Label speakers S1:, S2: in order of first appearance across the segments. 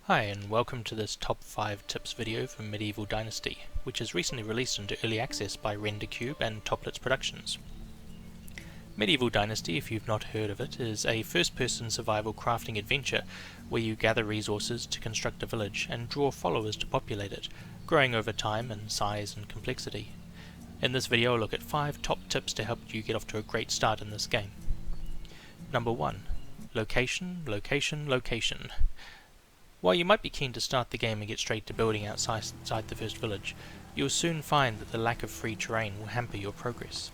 S1: Hi and welcome to this top 5 tips video for Medieval Dynasty, which is recently released into early access by RenderCube and Toplitz Productions. Medieval Dynasty, if you've not heard of it, is a first-person survival crafting adventure where you gather resources to construct a village and draw followers to populate it, growing over time in size and complexity. In this video I'll look at 5 top tips to help you get off to a great start in this game. Number 1. Location, location, location. While you might be keen to start the game and get straight to building outside the first village, you'll soon find that the lack of free terrain will hamper your progress.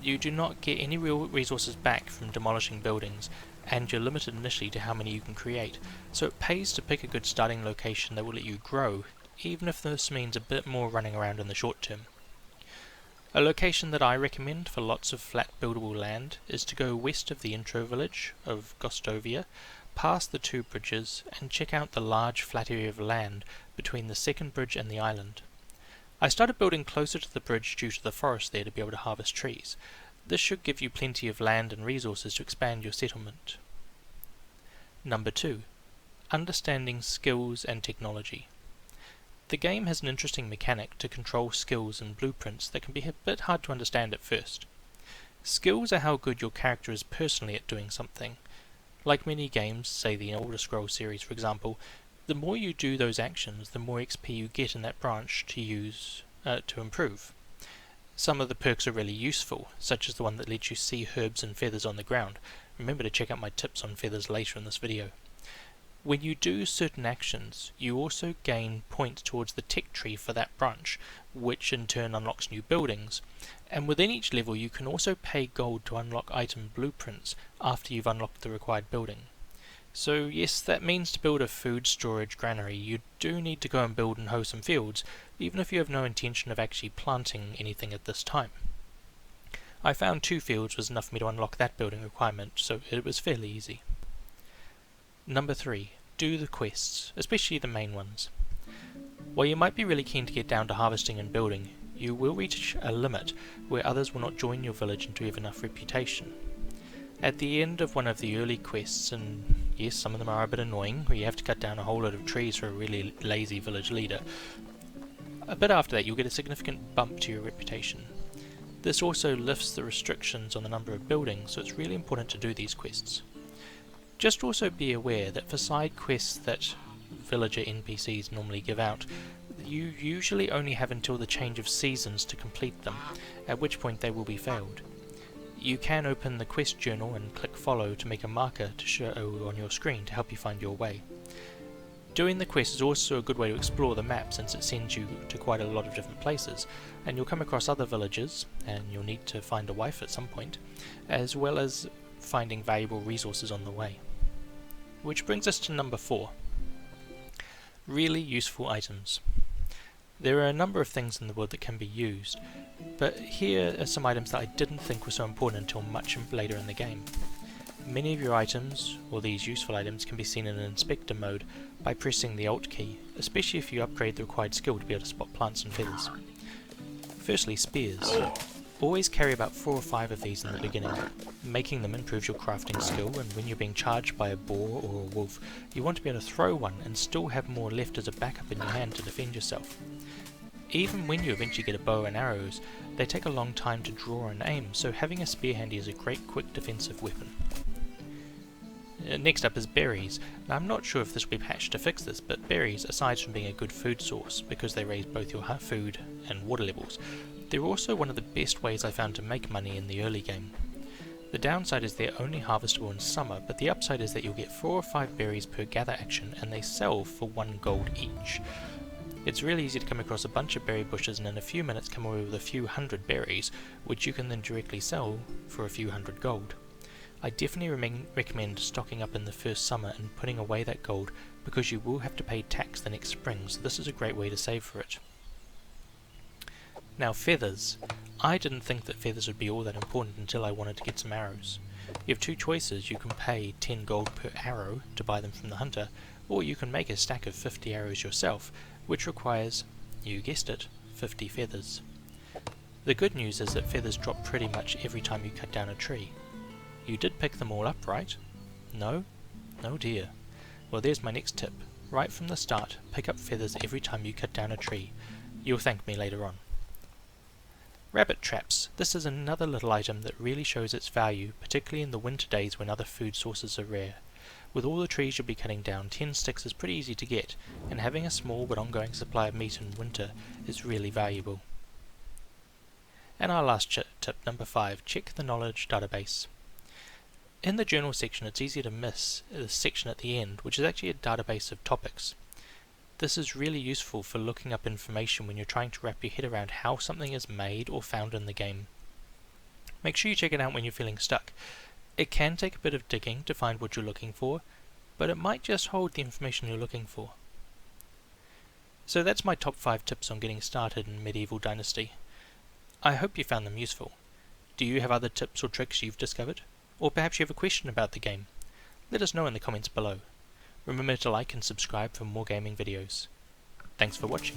S1: You do not get any real resources back from demolishing buildings, and you're limited initially to how many you can create, so it pays to pick a good starting location that will let you grow, even if this means a bit more running around in the short term. A location that I recommend for lots of flat buildable land is to go west of the intro village of Gostovia, past the 2 bridges, and check out the large flat area of land between the second bridge and the island. I started building closer to the bridge due to the forest there to be able to harvest trees. This should give you plenty of land and resources to expand your settlement. Number 2. Understanding skills and technology. The game has an interesting mechanic to control skills and blueprints that can be a bit hard to understand at first. Skills are how good your character is personally at doing something. Like many games, say the Elder Scrolls series for example, the more you do those actions, the more XP you get in that branch to use to improve. Some of the perks are really useful, such as the one that lets you see herbs and feathers on the ground. Remember to check out my tips on feathers later in this video. When you do certain actions, you also gain points towards the tech tree for that branch, which in turn unlocks new buildings. And within each level you can also pay gold to unlock item blueprints after you've unlocked the required building. So yes, that means to build a food storage granary you do need to go and build and hoe some fields, even if you have no intention of actually planting anything at this time. I found 2 fields was enough for me to unlock that building requirement, so it was fairly easy. Number 3. Do the quests, especially the main ones. While you might be really keen to get down to harvesting and building, you will reach a limit where others will not join your village until you have enough reputation. At the end of one of the early quests, and yes, some of them are a bit annoying, where you have to cut down a whole lot of trees for a really lazy village leader, a bit after that you'll get a significant bump to your reputation. This also lifts the restrictions on the number of buildings, so it's really important to do these quests. Just also be aware that for side quests that villager NPCs normally give out, you usually only have until the change of seasons to complete them, at which point they will be failed. You can open the quest journal and click follow to make a marker to show on your screen to help you find your way. Doing the quest is also a good way to explore the map since it sends you to quite a lot of different places, and you'll come across other villages, and you'll need to find a wife at some point, as well as finding valuable resources on the way. Which brings us to number 4. Really useful items. There are a number of things in the world that can be used, but here are some items that I didn't think were so important until much later in the game. Many of your items, or these useful items, can be seen in inspector mode by pressing the Alt key, especially if you upgrade the required skill to be able to spot plants and feathers. Firstly, spears. Always carry about 4 or 5 of these in the beginning. Making them improves your crafting skill, and when you're being charged by a boar or a wolf, you want to be able to throw one and still have more left as a backup in your hand to defend yourself. Even when you eventually get a bow and arrows, they take a long time to draw and aim, so having a spear handy is a great quick defensive weapon. Next up is berries. Now, I'm not sure if this will be patched to fix this, but berries, aside from being a good food source because they raise both your food and water levels, they're also one of the best ways I found to make money in the early game. The downside is they're only harvestable in summer, but the upside is that you'll get 4 or 5 berries per gather action, and they sell for 1 gold each. It's really easy to come across a bunch of berry bushes and in a few minutes come away with a few hundred berries, which you can then directly sell for a few hundred gold. I definitely recommend stocking up in the first summer and putting away that gold, because you will have to pay tax the next spring, so this is a great way to save for it. Now feathers. I didn't think that feathers would be all that important until I wanted to get some arrows. You have 2 choices. You can pay 10 gold per arrow to buy them from the hunter, or you can make a stack of 50 arrows yourself, which requires, you guessed it, 50 feathers. The good news is that feathers drop pretty much every time you cut down a tree. You did pick them all up, right? No? Oh dear. Well, there's my next tip. Right from the start, pick up feathers every time you cut down a tree. You'll thank me later on. Rabbit traps. This is another little item that really shows its value, particularly in the winter days when other food sources are rare. With all the trees you'll be cutting down, 10 sticks is pretty easy to get, and having a small but ongoing supply of meat in winter is really valuable. And our last tip, number 5, check the knowledge database. In the journal section, it's easy to miss the section at the end, which is actually a database of topics. This is really useful for looking up information when you're trying to wrap your head around how something is made or found in the game. Make sure you check it out when you're feeling stuck. It can take a bit of digging to find what you're looking for, but it might just hold the information you're looking for. So that's my top 5 tips on getting started in Medieval Dynasty. I hope you found them useful. Do you have other tips or tricks you've discovered? Or perhaps you have a question about the game? Let us know in the comments below. Remember to like and subscribe for more gaming videos. Thanks for watching.